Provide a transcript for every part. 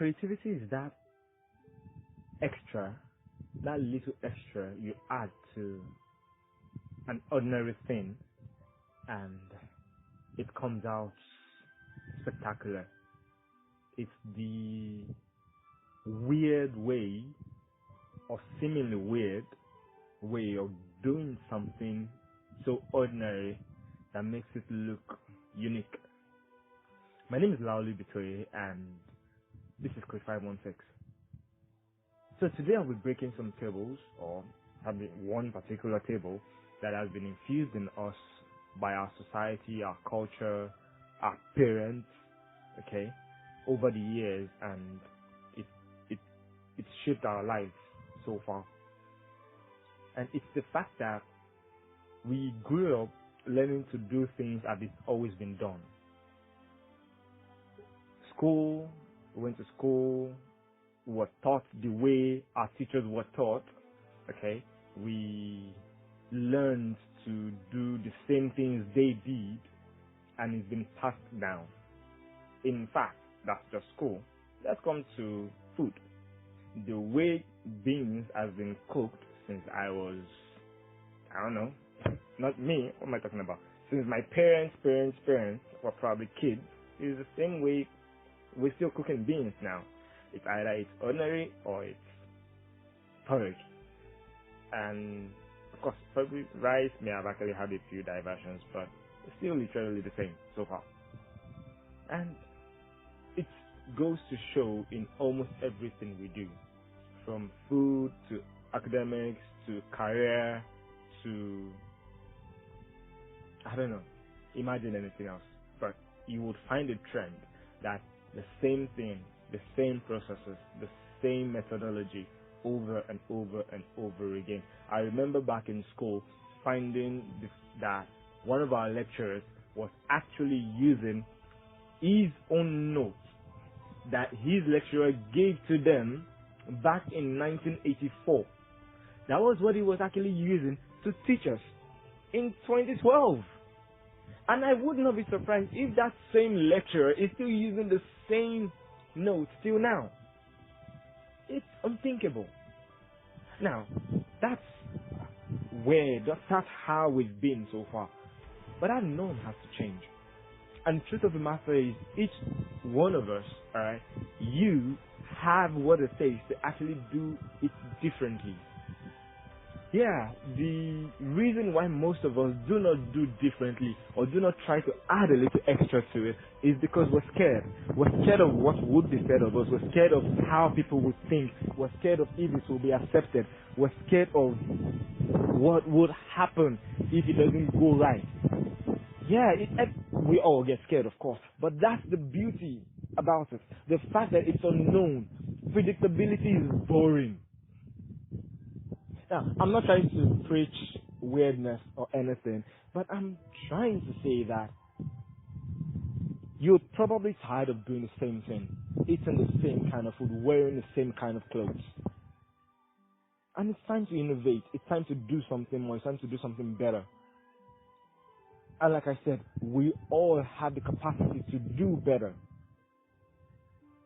creativity is that extra, that little extra you add to an ordinary thing, and it comes out spectacular. It's the weird way, or seemingly weird way of doing something so ordinary that makes it look unique. My name is Laoli Bitoye, and this is Quick 516. So today I'll be breaking some tables, or having one particular table that has been infused in us by our society, our culture, our parents, okay, over the years, and it's shaped our lives so far. And it's the fact that we grew up learning to do things as it's always been done. We went to school, we were taught the way our teachers were taught, okay? We learned to do the same things they did, and it's been passed down. In fact, that's just school. Let's come to food. The way beans has been cooked since I don't know, not me, what am I talking about? Since my parents were probably kids, is the same way we're still cooking beans now. It's either it's ordinary or it's porridge. And of course, probably rice may have actually had a few diversions, but it's still literally the same so far. And it goes to show in almost everything we do, from food to academics to career to, I don't know, imagine anything else. But you would find a trend that the same thing, the same processes, the same methodology over and over and over again. I remember back in school finding that one of our lecturers was actually using his own notes that his lecturer gave to them back in 1984. That was what he was actually using to teach us in 2012. And I would not be surprised if that same lecturer is still using the same notes till now. It's unthinkable. Now, that's weird. That's how we've been so far. But that norm has to change. And the truth of the matter is, each one of us, alright, you have what it takes to actually do it differently. Yeah, the reason why most of us do not do differently or do not try to add a little extra to it is because we're scared. We're scared of what would be said of us. We're scared of how people would think. We're scared of if it will be accepted. We're scared of what would happen if it doesn't go right. Yeah, we all get scared, of course, but that's the beauty about it. The fact that it's unknown. Predictability is boring. Now, I'm not trying to preach weirdness or anything, but I'm trying to say that you're probably tired of doing the same thing, eating the same kind of food, wearing the same kind of clothes. And it's time to innovate. It's time to do something more. It's time to do something better. And like I said, we all have the capacity to do better.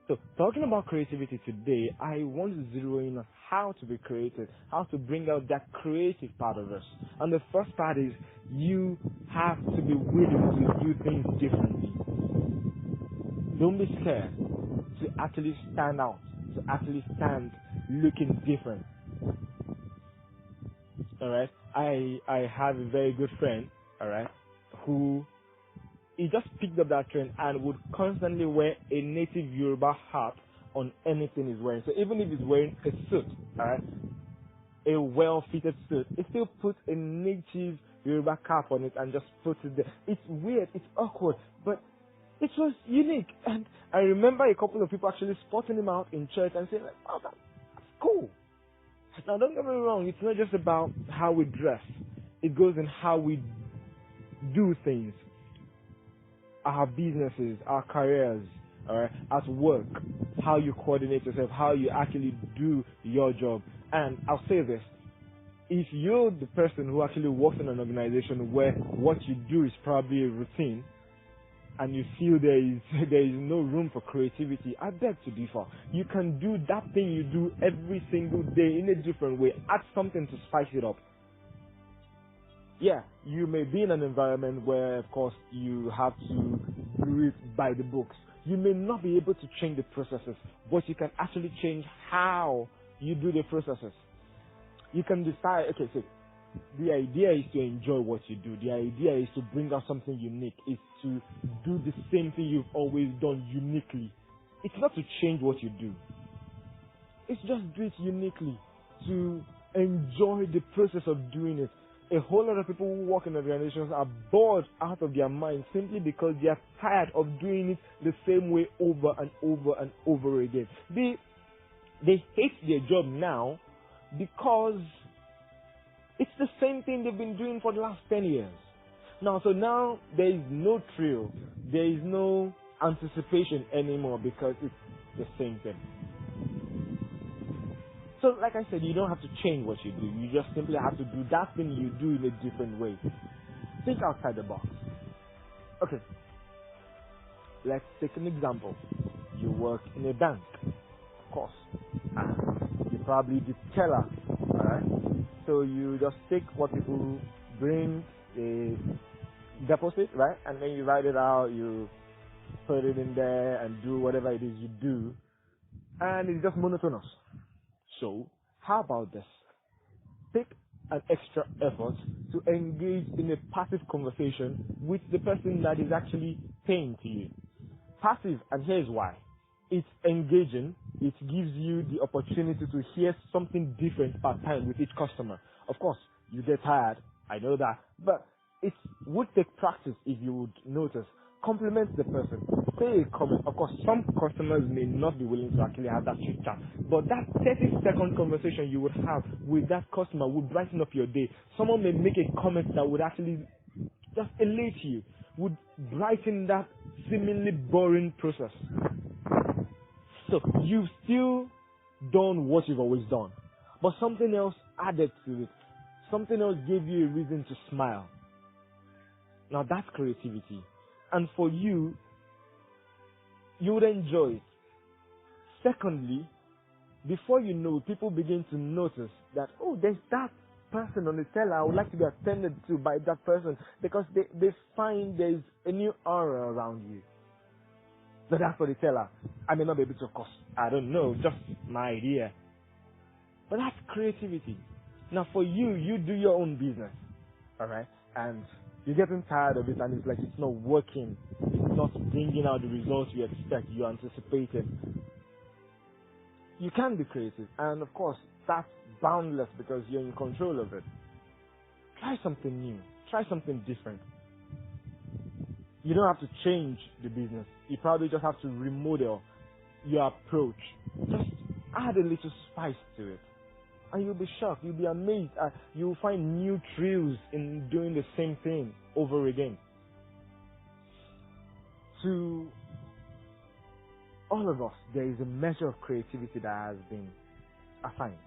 So, talking about creativity today, I want to zero in on how to be creative, how to bring out that creative part of us. And the first part is you have to be willing to do things differently. Don't be scared to actually stand out, to actually stand looking different. Alright? I have a very good friend, alright, who he just picked up that trend and would constantly wear a native Yoruba hat on anything he's wearing. So even if he's wearing a suit, alright, a well-fitted suit, he still puts a native Yoruba cap on it and just puts it there. It's weird, it's awkward, but it was unique. And I remember a couple of people actually spotting him out in church and saying, like, "Oh, that's cool." Now, don't get me wrong, it's not just about how we dress. It goes in how we do things. Our businesses, our careers, alright, at work, how you coordinate yourself, how you actually do your job. And I'll say this, if you're the person who actually works in an organization where what you do is probably a routine, and you feel there is there is no room for creativity, I beg to differ. You can do that thing you do every single day in a different way. Add something to spice it up. Yeah, you may be in an environment where, of course, you have to do it by the books. You may not be able to change the processes, but you can actually change how you do the processes. You can decide, okay, so the idea is to enjoy what you do. The idea is to bring out something unique. It's to do the same thing you've always done uniquely. It's not to change what you do. It's just do it uniquely, to enjoy the process of doing it. A whole lot of people who work in organizations are bored out of their minds simply because they are tired of doing it the same way over and over and over again. They hate their job now because it's the same thing they've been doing for the last 10 years. Now there is no thrill, there is no anticipation anymore because it's the same thing. So like I said, you don't have to change what you do. You just simply have to do that thing you do in a different way. Think outside the box. Okay. Let's take an example. You work in a bank, of course. You're probably the teller, alright? So you just take what people bring, a deposit, right? And then you write it out, you put it in there and do whatever it is you do. And it's just monotonous. So, how about this? Take an extra effort to engage in a passive conversation with the person that is actually paying to you. Passive, and here's why. It's engaging. It gives you the opportunity to hear something different per time with each customer. Of course, you get tired. I know that. But it would take practice if you would notice. Compliment the person. Say a comment. Of course, some customers may not be willing to actually have that chit chat, but that 30-second conversation you would have with that customer would brighten up your day. Someone may make a comment that would actually just elate you, would brighten that seemingly boring process. So you've still done what you've always done, but something else added to it. Something else gave you a reason to smile. Now that's creativity. And for you, you would enjoy it. Secondly, before you know, people begin to notice that, oh, there's that person on the teller. I would like to be attended to by that person, because they find there's a new aura around you. So that's for the teller. I may not be able to, of course, I don't know, just my idea. But that's creativity. Now for you, you do your own business, alright? And you're getting tired of it, and it's like it's not working. It's not bringing out the results you expect, you anticipated. You can be creative, and of course, that's boundless because you're in control of it. Try something new. Try something different. You don't have to change the business. You probably just have to remodel your approach. Just add a little spice to it. And you'll be shocked, you'll be amazed, you'll find new thrills in doing the same thing over again. To all of us, there is a measure of creativity that has been assigned.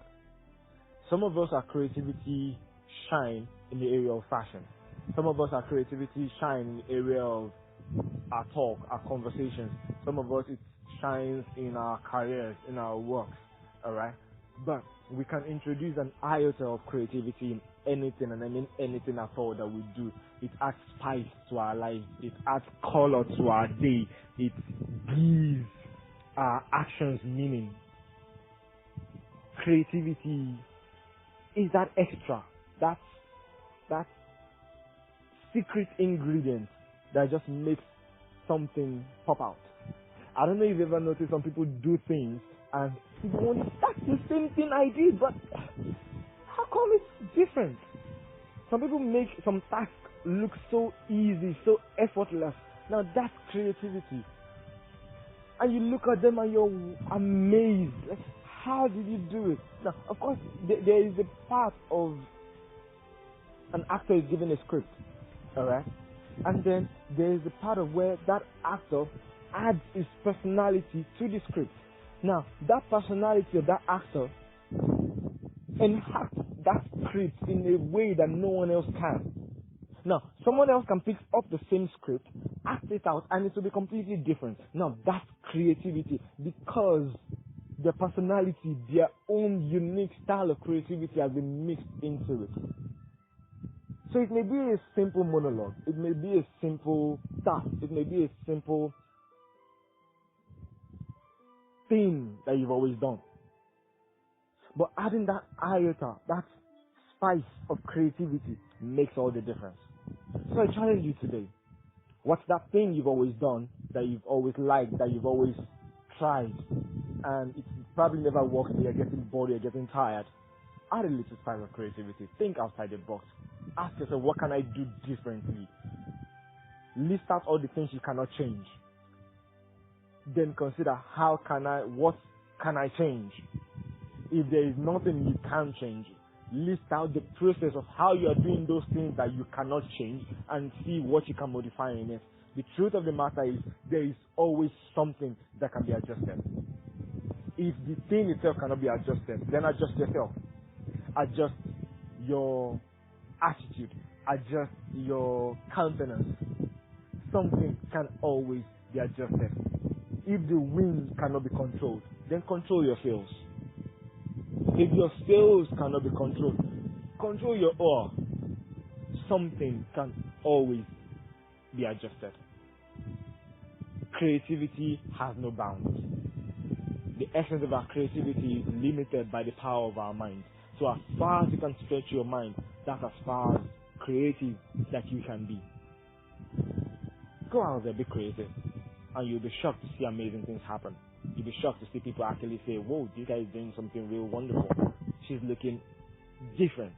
Some of us, our creativity shine in the area of fashion. Some of us, our creativity shine in the area of our talk, our conversations. Some of us, it shines in our careers, in our works, alright? But we can introduce an iota of creativity in anything, and I mean anything at all that we do. It adds spice to our life. It adds color to our day. It gives our actions meaning. Creativity is that extra, that secret ingredient that just makes something pop out. I don't know if you've ever noticed some people do things and people wonder, that's the same thing I did, but how come it's different? Some people make some tasks look so easy, so effortless. Now that's creativity. And you look at them and you're amazed. Like, how did you do it? Now, of course, there is a part of an actor is given a script, alright? And then there is a part of where that actor adds his personality to the script. Now, that personality of that actor enhances that script in a way that no one else can. Now, someone else can pick up the same script act it out, and it will be completely different. Now, that's creativity, because their personality, their own unique style of creativity has been mixed into it. So it may be a simple monologue, it may be a simple task, it may be a simple thing that you've always done. But adding that iota, that spice of creativity makes all the difference. So I challenge you today. What's that thing you've always done, that you've always liked, that you've always tried, and it's probably never worked, you're getting bored, you're getting tired? Add a little spice of creativity. Think outside the box. Ask yourself, what can I do differently? List out all the things you cannot change. Then consider, what can I change? If there is nothing you can change, list out the process of how you are doing those things that you cannot change and see what you can modify in it. The truth of the matter is, there is always something that can be adjusted. If the thing itself cannot be adjusted, then adjust yourself. Adjust your attitude. Adjust your countenance. Something can always be adjusted. If the wind cannot be controlled, then control your sails. If your sails cannot be controlled, control your oar. Something can always be adjusted. Creativity has no bounds. The essence of our creativity is limited by the power of our mind. So as far as you can stretch your mind, that's as far as creative that you can be. Go out there, be creative, and you'll be shocked to see amazing things happen. You'll be shocked to see people actually say, whoa, this guy is doing something real wonderful. She's looking different.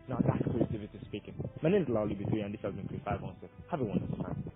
Now that's creativity speaking. My name is Lauli B3, and this has been Create 516. Have a wonderful time.